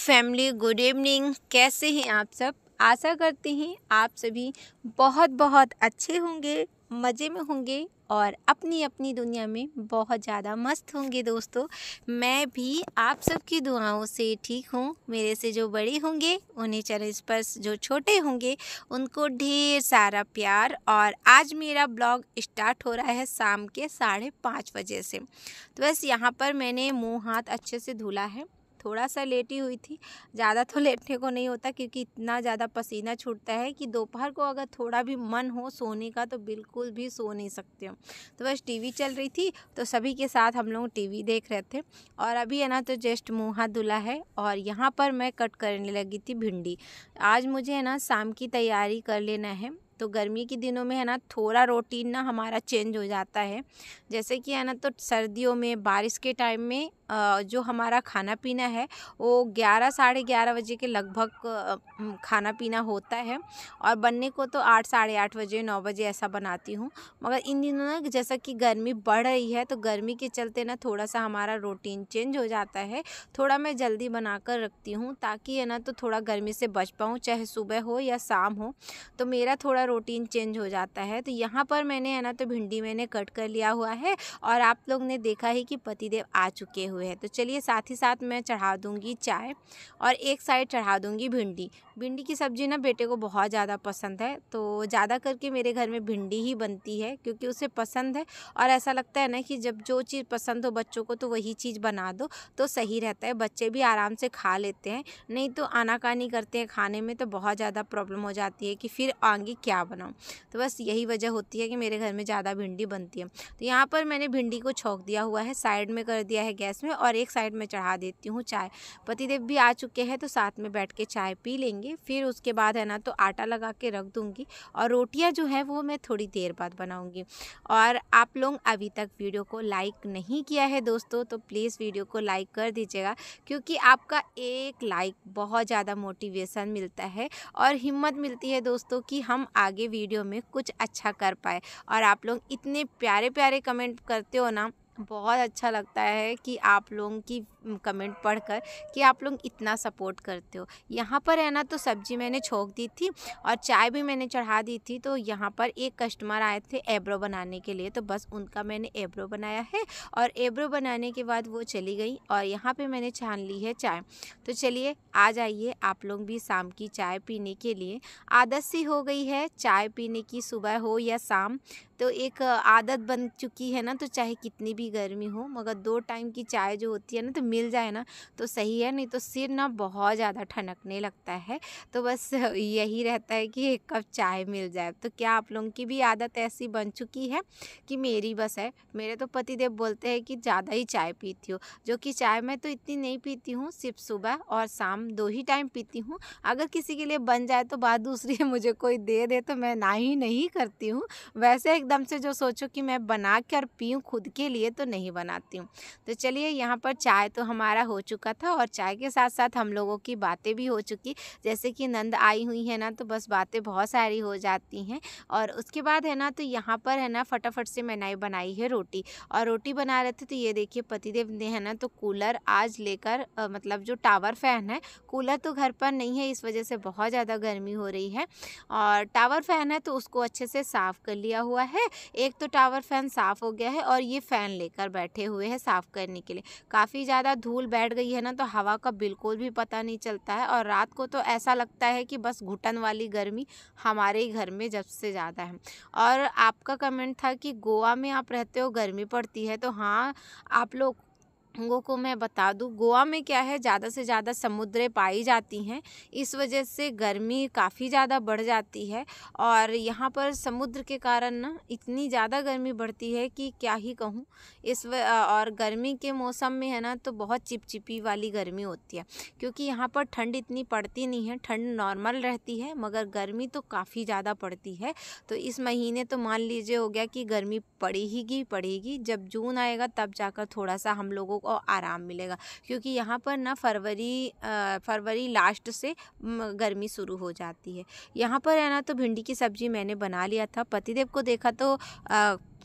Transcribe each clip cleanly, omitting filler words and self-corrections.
Family, good evening. कैसे हैं आप सब? आशा करते हैं आप सभी बहुत बहुत अच्छे होंगे, मज़े में होंगे और अपनी अपनी दुनिया में बहुत ज़्यादा मस्त होंगे। दोस्तों, मैं भी आप सबकी दुआओं से ठीक हूँ। मेरे से जो बड़े होंगे उन्हें चरण स्पर्श, जो छोटे होंगे उनको ढेर सारा प्यार। और आज मेरा ब्लॉग स्टार्ट हो रहा है शाम के 5:30 बजे से। तो बस यहाँ पर मैंने मुँह हाथ अच्छे से धुला है। थोड़ा सा लेटी हुई थी, ज़्यादा तो लेटने को नहीं होता क्योंकि इतना ज़्यादा पसीना छूटता है कि दोपहर को अगर थोड़ा भी मन हो सोने का तो बिल्कुल भी सो नहीं सकते हो। तो बस टीवी चल रही थी तो सभी के साथ हम लोग टीवी देख रहे थे। और अभी है ना तो जस्ट मुँह हाथ धुला है और यहाँ पर मैं कट करने लगी थी भिंडी। आज मुझे है ना शाम की तैयारी कर लेना है। तो गर्मी के दिनों में है ना थोड़ा रूटीन ना हमारा चेंज हो जाता है। जैसे कि है ना तो सर्दियों में बारिश के टाइम में जो हमारा खाना पीना है वो 11 साढ़े 11 बजे के लगभग खाना पीना होता है। और बनने को तो 8 साढ़े 8 बजे 9 बजे ऐसा बनाती हूँ। मगर इन दिनों ना जैसा कि गर्मी बढ़ रही है तो गर्मी के चलते ना थोड़ा सा हमारा रूटीन चेंज हो जाता है। थोड़ा मैं जल्दी बना कर रखती हूँ ताकि है ना तो थोड़ा गर्मी से बच पाऊँ, चाहे सुबह हो या शाम हो। तो मेरा थोड़ा रूटीन चेंज हो जाता है। तो यहाँ पर मैंने है ना तो भिंडी मैंने कट कर लिया हुआ है और आप लोग ने देखा ही कि पतिदेव आ चुके हुए हैं। तो चलिए साथ ही साथ मैं चढ़ा दूँगी चाय और एक साइड चढ़ा दूँगी भिंडी। भिंडी की सब्ज़ी ना बेटे को बहुत ज़्यादा पसंद है, तो ज़्यादा करके मेरे घर में भिंडी ही बनती है क्योंकि उसे पसंद है। और ऐसा लगता है ना कि जब जो चीज़ पसंद हो बच्चों को तो वही चीज़ बना दो तो सही रहता है। बच्चे भी आराम से खा लेते हैं, नहीं तो आनाकानी करते हैं खाने में तो बहुत ज़्यादा प्रॉब्लम हो जाती है कि फिर आगे क्या बनाऊँ। तो बस यही वजह होती है कि मेरे घर में ज़्यादा भिंडी बनती है। तो यहाँ पर मैंने भिंडी को छौंक दिया हुआ है, साइड में कर दिया है गैस में और एक साइड में चढ़ा देती हूँ चाय। पतिदेव भी आ चुके हैं तो साथ में बैठ के चाय पी लेंगे। फिर उसके बाद है ना तो आटा लगा के रख दूँगी और रोटियाँ जो है वो मैं थोड़ी देर बाद बनाऊँगी। और आप लोग अभी तक वीडियो को लाइक नहीं किया है दोस्तों तो प्लीज़ वीडियो को लाइक कर दीजिएगा, क्योंकि आपका एक लाइक बहुत ज़्यादा मोटिवेशन मिलता है और हिम्मत मिलती है दोस्तों कि हम आगे वीडियो में कुछ अच्छा कर पाए। और आप लोग इतने प्यारे प्यारे कमेंट करते हो ना, बहुत अच्छा लगता है कि आप लोगों की कमेंट पढ़कर कि आप लोग इतना सपोर्ट करते हो। यहाँ पर है ना तो सब्ज़ी मैंने छोंक दी थी और चाय भी मैंने चढ़ा दी थी। तो यहाँ पर एक कस्टमर आए थे एब्रो बनाने के लिए, तो बस उनका मैंने एब्रो बनाया है और एब्रो बनाने के बाद वो चली गई और यहाँ पे मैंने छान ली है चाय। तो चलिए आ जाइए आप लोग भी शाम की चाय पीने के लिए। आदत सी हो गई है चाय पीने की, सुबह हो या शाम, तो एक आदत बन चुकी है ना। तो चाहे कितनी भी गर्मी हो मगर 2 टाइम की चाय जो होती है ना तो मिल जाए ना तो सही है, नहीं तो सिर ना बहुत ज़्यादा ठनकने लगता है। तो बस यही रहता है कि एक कप चाय मिल जाए। तो क्या आप लोगों की भी आदत ऐसी बन चुकी है कि मेरी बस है? मेरे तो पतिदेव बोलते हैं कि ज़्यादा ही चाय पीती हो, जो कि चाय मैं तो इतनी नहीं पीती हूँ, सिर्फ सुबह और शाम 2 ही टाइम पीती हूँ। अगर किसी के लिए बन जाए तो बात दूसरी है, मुझे कोई दे दे तो मैं ना ही नहीं करती हूँ। वैसे एकदम से जो सोचो कि मैं बना कर पीऊँ खुद के लिए तो नहीं बनाती हूँ। तो चलिए यहाँ पर चाय तो हमारा हो चुका था और चाय के साथ साथ हम लोगों की बातें भी हो चुकी। जैसे कि नंद आई हुई है ना तो बस बातें बहुत सारी हो जाती हैं। और उसके बाद है ना तो यहाँ पर है ना फटाफट से मैंने बनाई है रोटी और रोटी बना रहे थे। तो ये देखिए पतिदेव ने है ना तो कूलर आज लेकर मतलब जो टावर फैन है, कूलर तो घर पर नहीं है इस वजह से बहुत ज़्यादा गर्मी हो रही है, और टावर फैन है तो उसको अच्छे से साफ़ कर लिया हुआ है। एक तो टावर फैन साफ़ हो गया है और ये फ़ैन लेकर बैठे हुए हैं साफ़ करने के लिए। काफ़ी ज़्यादा धूल बैठ गई है ना तो हवा का बिल्कुल भी पता नहीं चलता है और रात को तो ऐसा लगता है कि बस घुटन वाली गर्मी हमारे ही घर में जब से ज़्यादा है। और आपका कमेंट था कि गोवा में आप रहते हो गर्मी पड़ती है, तो हाँ आप लोगों को मैं बता दूँ गोवा में क्या है, ज़्यादा से ज़्यादा समुद्रें पाई जाती हैं, इस वजह से गर्मी काफ़ी ज़्यादा बढ़ जाती है। और यहाँ पर समुद्र के कारण ना इतनी ज़्यादा गर्मी बढ़ती है कि क्या ही कहूँ। और गर्मी के मौसम में है ना तो बहुत चिपचिपी वाली गर्मी होती है, क्योंकि यहाँ पर ठंड इतनी पड़ती नहीं है, ठंड नॉर्मल रहती है मगर गर्मी तो काफ़ी ज़्यादा पड़ती है। तो इस महीने तो मान लीजिए हो गया कि गर्मी पड़ेगी। जब जून आएगा तब जाकर थोड़ा सा हम लोगों को आराम मिलेगा, क्योंकि यहाँ पर ना फरवरी लास्ट से गर्मी शुरू हो जाती है। यहाँ पर है ना तो भिंडी की सब्ज़ी मैंने बना लिया था। पतिदेव को देखा तो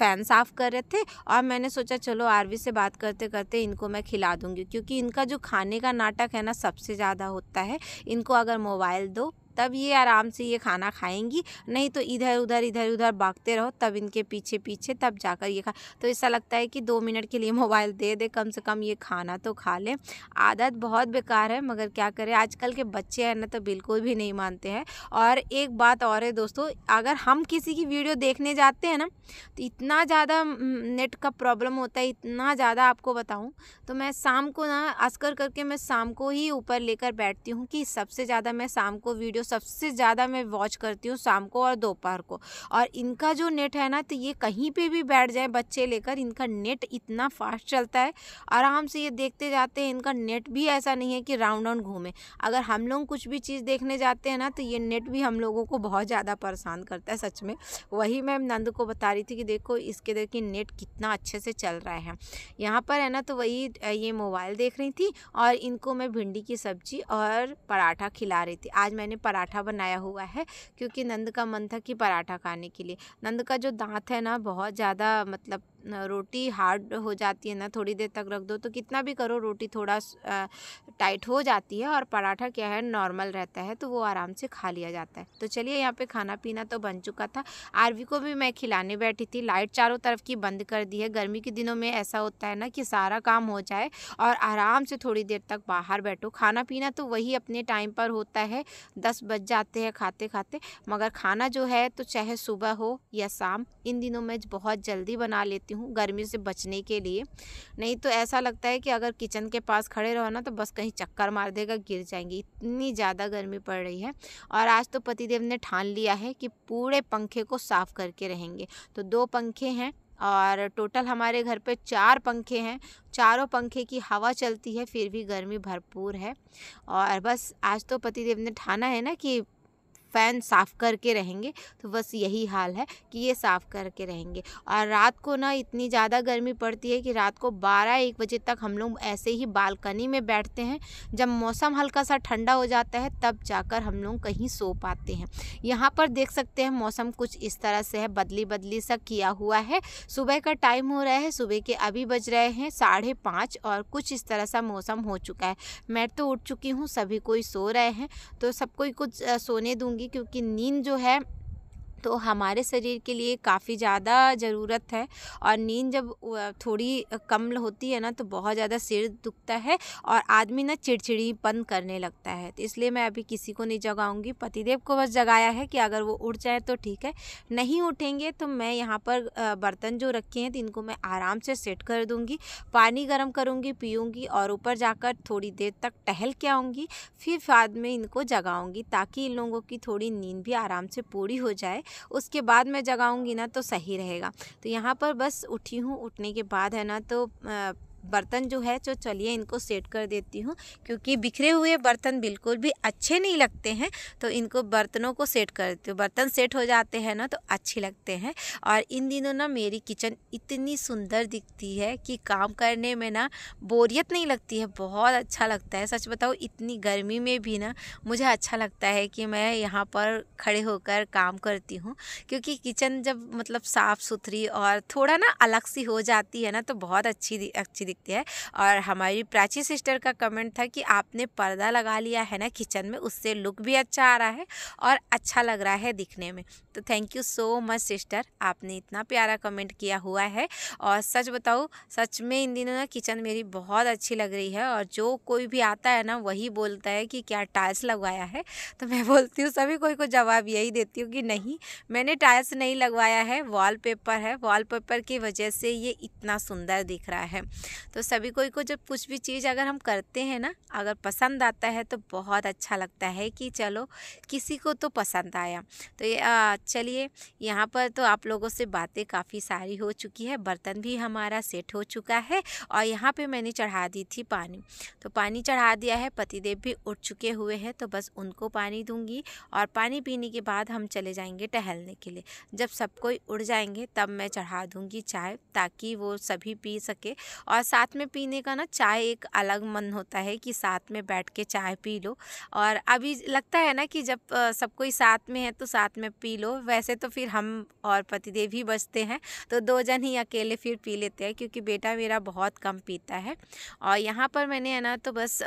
फ़ैन साफ़ कर रहे थे और मैंने सोचा चलो आरवी से बात करते करते इनको मैं खिला दूँगी, क्योंकि इनका जो खाने का नाटक है ना सबसे ज़्यादा होता है। इनको अगर मोबाइल दो तब ये आराम से ये खाना खाएंगी, नहीं तो इधर उधर भागते रहो तब इनके पीछे पीछे तब जाकर ये खा। तो ऐसा लगता है कि 2 मिनट के लिए मोबाइल दे दे, कम से कम ये खाना तो खा लें। आदत बहुत बेकार है, मगर क्या करें, आजकल के बच्चे हैं ना तो बिल्कुल भी नहीं मानते हैं। और एक बात और है दोस्तों, अगर हम किसी की वीडियो देखने जाते हैं ना तो इतना ज़्यादा नेट का प्रॉब्लम होता है, इतना ज़्यादा आपको बताऊँ तो मैं शाम को ना असकर करके मैं शाम को ही ऊपर लेकर बैठती हूँ कि सबसे ज़्यादा मैं शाम को वीडियो सबसे ज़्यादा मैं वॉच करती हूँ शाम को और दोपहर को। और इनका जो नेट है ना तो ये कहीं पे भी बैठ जाए बच्चे लेकर, इनका नेट इतना फास्ट चलता है, आराम से ये देखते जाते हैं। इनका नेट भी ऐसा नहीं है कि राउंड राउंड घूमे। अगर हम लोग कुछ भी चीज़ देखने जाते हैं ना तो ये नेट भी हम लोगों को बहुत ज़्यादा परेशान करता है सच में। वही मैं नंद को बता रही थी कि देखो इसके देखिए नेट कितना अच्छे से चल रहा है। यहाँ पर है ना तो वही ये मोबाइल देख रही थी और इनको मैं भिंडी की सब्जी और पराठा खिला रही थी। आज मैंने पराठा बनाया हुआ है क्योंकि नंद का मन था कि पराठा खाने के लिए। नंद का जो दांत है ना बहुत ज़्यादा मतलब रोटी हार्ड हो जाती है ना, थोड़ी देर तक रख दो तो कितना भी करो रोटी थोड़ा टाइट हो जाती है, और पराठा क्या है नॉर्मल रहता है तो वो आराम से खा लिया जाता है। तो चलिए यहाँ पे खाना पीना तो बन चुका था। आरवी को भी मैं खिलाने बैठी थी। लाइट चारों तरफ की बंद कर दी है। गर्मी के दिनों में ऐसा होता है ना कि सारा काम हो जाए और आराम से थोड़ी देर तक बाहर बैठो। खाना पीना तो वही अपने टाइम पर होता है, 10 बज जाते हैं खाते खाते, मगर खाना जो है तो चाहे सुबह हो या शाम, इन दिनों में बहुत जल्दी बना लेती हूँ गर्मी से बचने के लिए। नहीं तो ऐसा लगता है कि अगर किचन के पास खड़े रहो ना तो बस कहीं चक्कर मार देगा, गिर जाएंगी, इतनी ज़्यादा गर्मी पड़ रही है। और आज तो पतिदेव ने ठान लिया है कि पूरे पंखे को साफ़ करके रहेंगे। तो 2 पंखे हैं और टोटल हमारे घर पे 4 पंखे हैं। चारों पंखे की हवा चलती है फिर भी गर्मी भरपूर है। और बस आज तो पतिदेव ने ठाना है ना कि फ़ैन साफ़ करके रहेंगे, तो बस यही हाल है कि ये साफ़ करके रहेंगे। और रात को ना इतनी ज़्यादा गर्मी पड़ती है कि रात को 12-1 बजे तक हम लोग ऐसे ही बालकनी में बैठते हैं। जब मौसम हल्का सा ठंडा हो जाता है तब जाकर हम लोग कहीं सो पाते हैं। यहाँ पर देख सकते हैं मौसम कुछ इस तरह से है, बदली सा किया हुआ है। सुबह का टाइम हो रहा है, सुबह के अभी बज रहे हैं 5:30 और कुछ इस तरह सा मौसम हो चुका है। मैं तो उठ चुकी हूँ, सभी कोई सो रहे हैं, तो सबको कुछ सोने दूँगी, क्योंकि नींद जो है तो हमारे शरीर के लिए काफ़ी ज़्यादा ज़रूरत है। और नींद जब थोड़ी कम होती है ना तो बहुत ज़्यादा सिर दुखता है और आदमी ना चिड़चिड़ीपन करने लगता है। तो इसलिए मैं अभी किसी को नहीं जगाऊंगी, पतिदेव को बस जगाया है कि अगर वो उठ जाए तो ठीक है, नहीं उठेंगे तो मैं यहाँ पर बर्तन जो रखे हैं तो इनको मैं आराम से सेट कर दूँगी, पानी गर्म करूँगी, पीऊँगी और ऊपर जाकर थोड़ी देर तक टहल के आऊँगी। फिर बाद में इनको जगाऊँगी ताकि इन लोगों की थोड़ी नींद भी आराम से पूरी हो जाए। उसके बाद मैं जगाऊंगी ना तो सही रहेगा। तो यहाँ पर बस उठी हूँ, उठने के बाद है ना तो बर्तन जो है तो चलिए इनको सेट कर देती हूँ, क्योंकि बिखरे हुए बर्तन बिल्कुल भी अच्छे नहीं लगते हैं। तो इनको बर्तनों को सेट कर देती हूँ, बर्तन सेट हो जाते हैं ना तो अच्छे लगते हैं। और इन दिनों ना मेरी किचन इतनी सुंदर दिखती है कि काम करने में ना बोरियत नहीं लगती है, बहुत अच्छा लगता है। सच बताओ इतनी गर्मी में भी ना मुझे अच्छा लगता है कि मैं यहाँ पर खड़े होकर काम करती हूँ, क्योंकि किचन जब मतलब साफ़ सुथरी और थोड़ा ना अलग सी हो जाती है ना तो बहुत अच्छी दिखती है। और हमारी प्राची सिस्टर का कमेंट था कि आपने पर्दा लगा लिया है ना किचन में, उससे लुक भी अच्छा आ रहा है और अच्छा लग रहा है दिखने में। तो thank you so much sister, आपने इतना प्यारा कमेंट किया हुआ है। और सच बताऊँ, सच में इन दिनों ना किचन मेरी बहुत अच्छी लग रही है। और जो कोई भी आता है ना वही बोलता है कि क्या टाइल्स लगवाया है, तो मैं बोलती हूँ सभी कोई को जवाब यही देती हूँ कि नहीं, मैंने टाइल्स नहीं लगवाया है, वॉलपेपर है, वॉलपेपर की वजह से ये इतना सुंदर दिख रहा है। तो सभी कोई को जब कुछ भी चीज़ अगर हम करते हैं ना, अगर पसंद आता है तो बहुत अच्छा लगता है कि चलो किसी को तो पसंद आया। तो ये चलिए, यहाँ पर तो आप लोगों से बातें काफ़ी सारी हो चुकी है, बर्तन भी हमारा सेट हो चुका है और यहाँ पे मैंने चढ़ा दी थी पानी, तो पानी चढ़ा दिया है। पतिदेव भी उठ चुके हुए हैं तो बस उनको पानी दूंगी और पानी पीने के बाद हम चले जाएंगे टहलने के लिए। जब सब कोई उड़ जाएंगे तब मैं चढ़ा दूंगी चाय, ताकि वो सभी पी सके। और साथ में पीने का ना चाय एक अलग मन होता है कि साथ में बैठ के चाय पी लो। और अभी लगता है ना कि जब सब कोई साथ में है तो साथ में पी लो। वैसे तो फिर हम और पतिदेव ही बचते हैं, तो 2 जन ही अकेले फिर पी लेते हैं, क्योंकि बेटा मेरा बहुत कम पीता है। और यहाँ पर मैंने है ना तो बस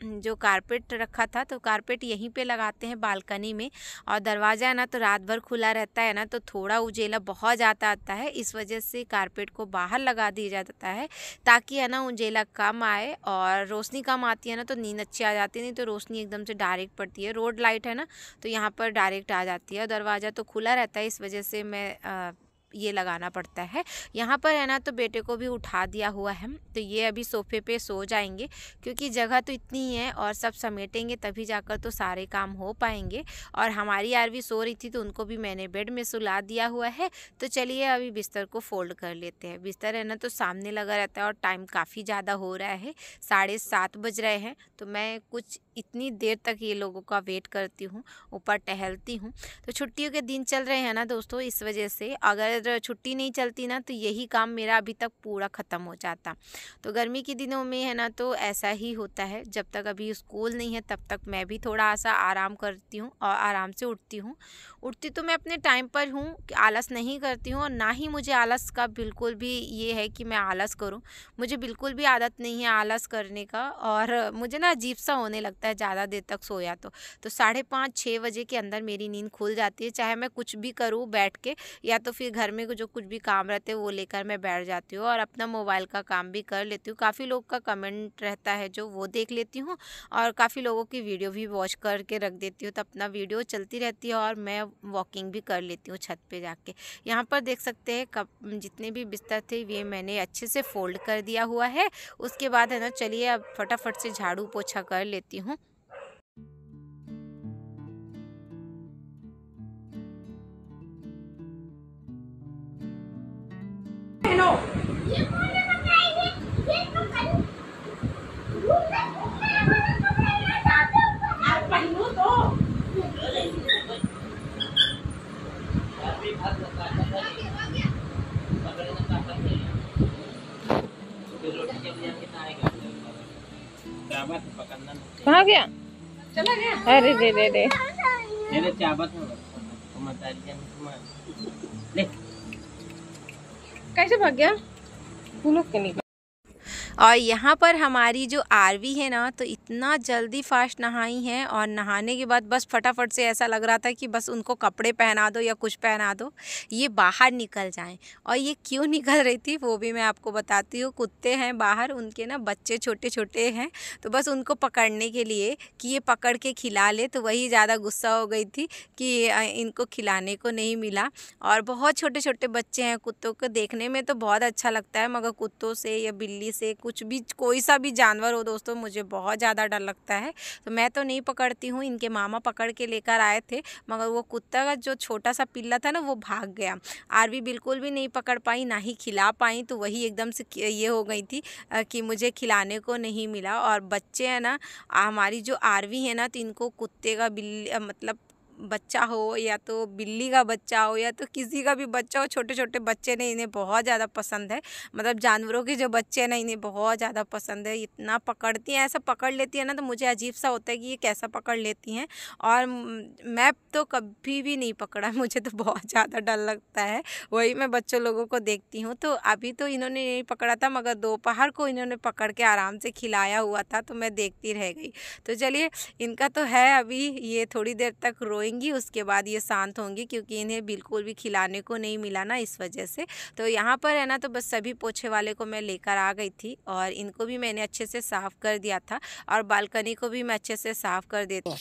जो कारपेट रखा था, तो कारपेट यहीं पे लगाते हैं बालकनी में। और दरवाज़ा है ना तो रात भर खुला रहता है ना, तो थोड़ा उजेला बहुत ज़्यादा आता है, इस वजह से कारपेट को बाहर लगा दिया जाता है, ताकि है ना उजेला कम आए और रोशनी कम आती है ना तो नींद अच्छी आ जाती है। नहीं तो रोशनी एकदम से डायरेक्ट पड़ती है, रोड लाइट है ना तो यहाँ पर डायरेक्ट आ जाती है। दरवाज़ा तो खुला रहता है, इस वजह से मैं ये लगाना पड़ता है। यहाँ पर है ना तो बेटे को भी उठा दिया हुआ है, तो ये अभी सोफे पे सो जाएंगे, क्योंकि जगह तो इतनी ही है और सब समेटेंगे तभी जाकर तो सारे काम हो पाएंगे। और हमारी आरवी सो रही थी तो उनको भी मैंने बेड में सुला दिया हुआ है। तो चलिए अभी बिस्तर को फोल्ड कर लेते हैं। बिस्तर है ना तो सामने लगा रहता है और टाइम काफ़ी ज़्यादा हो रहा है, 7:30 बज रहे हैं। तो मैं कुछ इतनी देर तक ये लोगों का वेट करती हूँ, ऊपर टहलती हूँ। तो छुट्टियों के दिन चल रहे हैं ना दोस्तों, इस वजह से अगर छुट्टी नहीं चलती ना तो यही काम मेरा अभी तक पूरा ख़त्म हो जाता। तो गर्मी के दिनों में है ना तो ऐसा ही होता है, जब तक अभी स्कूल नहीं है तब तक मैं भी थोड़ा सा आराम करती हूँ और आराम से उठती हूँ। उठती तो मैं अपने टाइम पर हूँ, आलस नहीं करती हूँ, और ना ही मुझे आलस का बिल्कुल भी ये है कि मैं आलस करूँ। मुझे बिल्कुल भी आदत नहीं है आलस करने का, और मुझे ना अजीब सा होने लगता है ज़्यादा देर तक सोया तो 5:30-6 बजे के अंदर मेरी नींद खुल जाती है, चाहे मैं कुछ भी करूँ बैठ के, या तो फिर घर में जो कुछ भी काम रहते हैं वो लेकर मैं बैठ जाती हूँ और अपना मोबाइल का काम भी कर लेती हूँ। काफ़ी लोग का कमेंट रहता है जो वो देख लेती हूँ, और काफ़ी लोगों की वीडियो भी वॉच करके रख देती हूँ, तो अपना वीडियो चलती रहती है और मैं वॉकिंग भी कर लेती हूँ छत पे जाके। यहाँ पर देख सकते हैं जितने भी बिस्तर थे ये मैंने अच्छे से फोल्ड कर दिया हुआ है। उसके बाद है ना चलिए अब फटाफट से झाड़ू पोछा कर लेती हूँ। कहाँ गया? चला गया। अरे दे दे दे। कैसे भाग गया? तू लोग के नहीं। और यहाँ पर हमारी जो आरवी है ना तो इतना जल्दी फास्ट नहाई हैं, और नहाने के बाद बस फटाफट से ऐसा लग रहा था कि बस उनको कपड़े पहना दो या कुछ पहना दो, ये बाहर निकल जाएं। और ये क्यों निकल रही थी वो भी मैं आपको बताती हूँ। कुत्ते हैं बाहर, उनके ना बच्चे छोटे छोटे हैं, तो बस उनको पकड़ने के लिए कि ये पकड़ के खिला ले, तो वही ज़्यादा गुस्सा हो गई थी कि इनको खिलाने को नहीं मिला। और बहुत छोटे छोटे बच्चे हैं, कुत्तों को देखने में तो बहुत अच्छा लगता है, मगर कुत्तों से या बिल्ली से कुछ भी कोई सा भी जानवर हो दोस्तों मुझे बहुत ज़्यादा डर लगता है। तो मैं तो नहीं पकड़ती हूँ, इनके मामा पकड़ के लेकर आए थे, मगर वो कुत्ता का जो छोटा सा पिल्ला था ना वो भाग गया। आरवी बिल्कुल भी नहीं पकड़ पाई, ना ही खिला पाई, तो वही एकदम से ये हो गई थी कि मुझे खिलाने को नहीं मिला। और बच्चे हैं ना, हमारी जो आरवी है ना तो इनको कुत्ते का बिल्ली मतलब बच्चा हो या तो बिल्ली का बच्चा हो या तो किसी का भी बच्चा हो, छोटे छोटे बच्चे ने इन्हें बहुत ज़्यादा पसंद है। मतलब जानवरों के जो बच्चे हैं ना इन्हें बहुत ज़्यादा पसंद है। इतना पकड़ती हैं, ऐसा पकड़ लेती है ना तो मुझे अजीब सा होता है कि ये कैसा पकड़ लेती हैं। और मैं तो कभी भी नहीं पकड़ा, मुझे तो बहुत ज़्यादा डर लगता है। वही मैं बच्चों लोगों को देखती हूँ। तो अभी तो इन्होंने नहीं पकड़ा था, मगर दोपहर को इन्होंने पकड़ के आराम से खिलाया हुआ था, तो मैं देखती रह गई। तो चलिए इनका तो है, अभी ये थोड़ी देर तक रोएंगी, उसके बाद ये शांत होंगी, क्योंकि इन्हें बिल्कुल भी खिलाने को नहीं मिला ना इस वजह से। तो यहाँ पर है ना तो बस सभी पोछे वाले को मैं लेकर आ गई थी, और इनको भी मैंने अच्छे से साफ़ कर दिया था, और बालकनी को भी मैं अच्छे से साफ़ कर देती हूँ।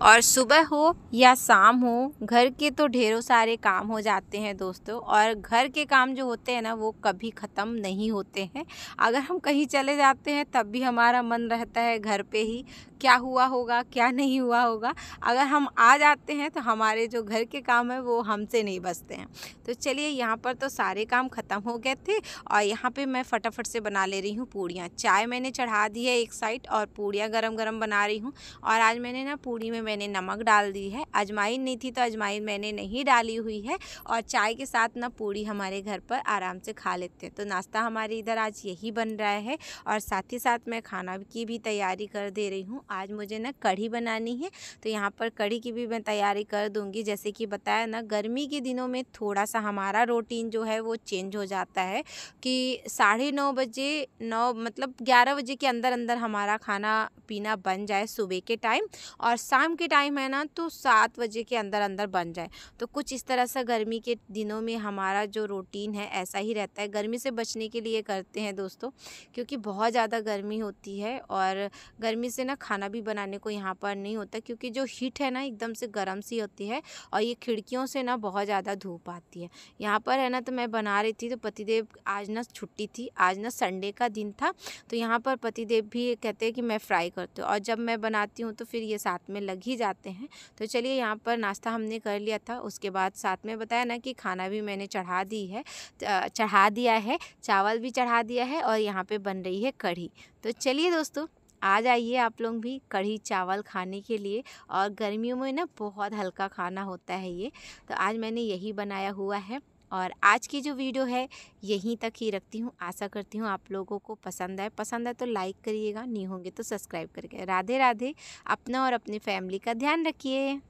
और सुबह हो या शाम हो, घर के तो ढेरों सारे काम हो जाते हैं दोस्तों। और घर के काम जो होते हैं ना वो कभी ख़त्म नहीं होते हैं। अगर हम कहीं चले जाते हैं तब भी हमारा मन रहता है घर पे ही, क्या हुआ होगा क्या नहीं हुआ होगा। अगर हम आ जाते हैं तो हमारे जो घर के काम है वो हमसे नहीं बचते हैं। तो चलिए, यहाँ पर तो सारे काम ख़त्म हो गए थे और यहाँ पे मैं फटाफट से बना ले रही हूँ पूड़ियाँ। चाय मैंने चढ़ा दी है एक साइड और पूड़ियाँ गरम गरम बना रही हूँ। और आज मैंने ना पूड़ी में मैंने नमक डाल दी है, अजवाइन नहीं थी तो अजवाइन मैंने नहीं डाली हुई है। और चाय के साथ ना पूड़ी हमारे घर पर आराम से खा लेते हैं। तो नाश्ता हमारे इधर आज यही बन रहा है और साथ ही साथ मैं खाना की भी तैयारी कर दे रही हूँ। आज मुझे ना कढ़ी बनानी है, तो यहाँ पर कढ़ी की भी मैं तैयारी कर दूँगी। जैसे कि बताया ना, गर्मी के दिनों में थोड़ा सा हमारा रूटीन जो है वो चेंज हो जाता है कि 9:30 बजे 9 मतलब 11 बजे के अंदर अंदर हमारा खाना पीना बन जाए सुबह के टाइम, और शाम के टाइम है ना तो 7 बजे के अंदर अंदर बन जाए। तो कुछ इस तरह से गर्मी के दिनों में हमारा जो रूटीन है ऐसा ही रहता है। गर्मी से बचने के लिए करते हैं दोस्तों, क्योंकि बहुत ज़्यादा गर्मी होती है और गर्मी से ना खाना भी बनाने को यहाँ पर नहीं होता, क्योंकि जो हीट है ना एकदम से गर्म सी होती है और ये खिड़कियों से ना बहुत ज़्यादा धूप आती है। यहाँ पर है ना तो मैं बना रही थी, तो पतिदेव आज ना छुट्टी थी, आज ना संडे का दिन था। तो यहाँ पर पतिदेव भी कहते हैं कि मैं फ्राई करती हूँ, और जब मैं बनाती हूँ तो फिर ये साथ में लग ही जाते हैं। तो चलिए, यहाँ पर नाश्ता हमने कर लिया था, उसके बाद साथ में बताया ना कि खाना भी मैंने चढ़ा दिया है, चावल भी चढ़ा दिया है और यहाँ पे बन रही है कढ़ी। तो चलिए दोस्तों, आ जाइए आप लोग भी कढ़ी चावल खाने के लिए। और गर्मियों में ना बहुत हल्का खाना होता है ये, तो आज मैंने यही बनाया हुआ है। और आज की जो वीडियो है यहीं तक ही रखती हूँ। आशा करती हूँ आप लोगों को पसंद आए तो लाइक करिएगा, नहीं होंगे तो सब्सक्राइब करिएगा। राधे राधे। अपना और अपनी फैमिली का ध्यान रखिए।